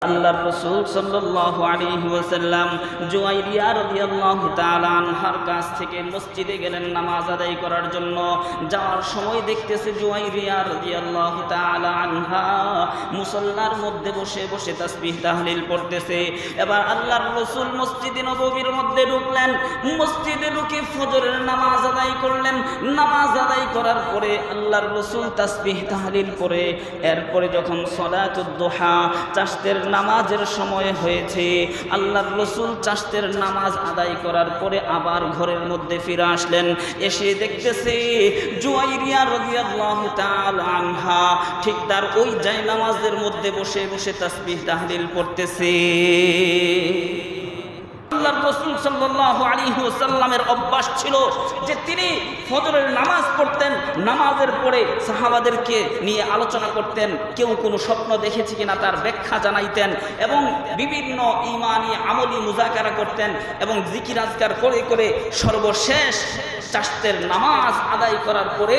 আল্লাহর রাসূল সাল্লাল্লাহু আলাইহি ওয়াসাল্লাম জুয়াইরিয়া রাদিয়াল্লাহু তাআলা আনহার কাছ থেকে মসজিদে গেলেন নামাজ আদায় করার জন্য। যাওয়ার সময় দেখতেছে জুয়াইরিয়া রাদিয়াল্লাহু তাআলা আনহা মুসাল্লার মধ্যে বসে বসে তাসবিহ তাহলিল পড়তেছে। এবার আল্লাহর রাসূল মসজিদে নববীর মধ্যে ঢুকলেন। মসজিদে ঢুকে ফজরের নামাজ আদায় করলেন। নামাজ আদায় করার পরে আল্লাহর রাসূল তাসবিহ তাহলিল পড়ে এরপরে যখন সালাতুদ দুহা চাশতের নামাজের সময় হয়েছে, আল্লাহর রাসূল চাশতের নামাজ আদায় করার পরে আবার ঘরের মধ্যে ফিরে আসলেন। এসে দেখতেছে জুয়াইরিয়া রাদিয়াল্লাহু তাআলা আনহা ঠিক তার ওই জায়নামাজের মধ্যে বসে বসে তাসবিহ তাহলিল পড়তেছে। আল্লাহর রাসূল সাল্লাল্লাহু আলাইহি ওয়াসাল্লামের অভ্যাস ছিল যে তিনি ফজরের নামাজ পড়তেন, নামাজের পরে সাহাবাদেরকে নিয়ে আলোচনা করতেন, কেউ কোনো স্বপ্ন দেখেছে কিনা তার ব্যাখ্যা জানাইতেন এবং বিভিন্ন ঈমানি আমলি মুযাকারা করতেন এবং জিকির আজকার করে করে সর্বশেষ চাশতের নামাজ আদায় করার পরে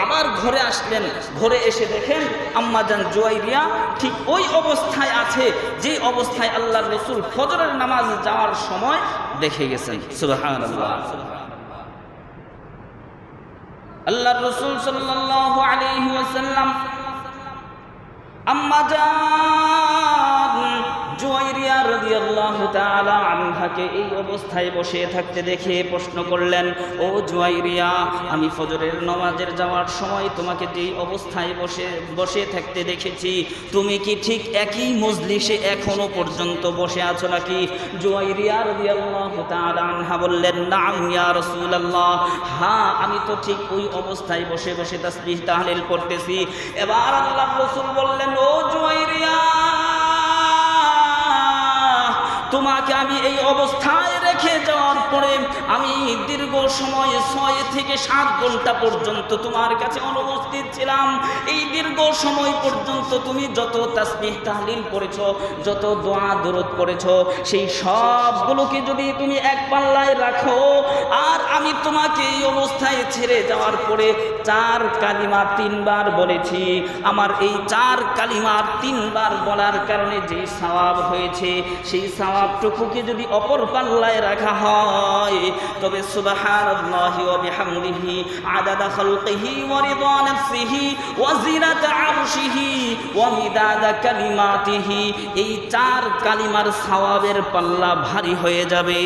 আবার ঘরে আসলেন। ঘরে এসে দেখেন আম্মাজান জুয়াইরিয়া ঠিক ওই অবস্থায় আছে যে অবস্থায় আল্লাহর রাসূল ফজরের নামাজ যাওয়ার সময় দেখে গেছেন। সুবহানাল্লাহ। আল্লাহর রাসূল সাল্লাল্লাহু আলাইহি ওয়াসাল্লাম আম্মাজান জুয়াইরিয়া রাদিয়াল্লাহু তাআলা আনহাকে এই অবস্থায় বসে থাকতে দেখে প্রশ্ন করলেন, ও জুয়াইরিয়া, আমি ফজরের নামাজের যাওয়ার সময় তোমাকে যেই অবস্থায় বসে থাকতে দেখেছি, তুমি কি ঠিক একই মজলিসে এখনো পর্যন্ত বসে আছো নাকি? জুয়াইরিয়া রাদিয়াল্লাহু তাআলা আনহা বললেন, নাম ইয়া রাসূলুল্লাহ, হ্যাঁ, আমি তো ঠিক ওই অবস্থায় বসে বসে তাসবিহ তাহলিল করতেছি। এবার আল্লাহর রাসূল বললেন, ও জুয়াইরিয়া, তোমাকে আমি এই অবস্থায় রেখে যাওয়ার পরে আমি দীর্ঘ সময় 6 থেকে 7 ঘন্টা পর্যন্ত তোমার কাছে অনুপস্থিত ছিলাম। এই দীর্ঘ সময় পর্যন্ত তুমি যত তাসবিহ তাহলিল করেছো, যত দোয়া দরুদ করেছো, সেই সবগুলোকে যদি তুমি এক পাল্লায় রাখো আর আমি তোমাকে এই অবস্থায় ছেড়ে যাওয়ার পরে 4 কালিমা 3 বার বলেছি, আমার এই 4 কালিমার 3 বার বলার কারণে যে সওয়াব হয়েছে সেই সওয়াবটুকুকে যদি অপর পাল্লায় রাখা হয় তবে সুবহানাল্লাহি ওয়া বিহামদিহি আদাদা খালকিহি ওয়া রিদা নাফসিহি ওয়া জিনাতা আরশিহি ওয়া মিদাদা কালিমাতিহি, এই 4 কালিমার সওয়াবের পাল্লা ভারী হয়ে যাবে।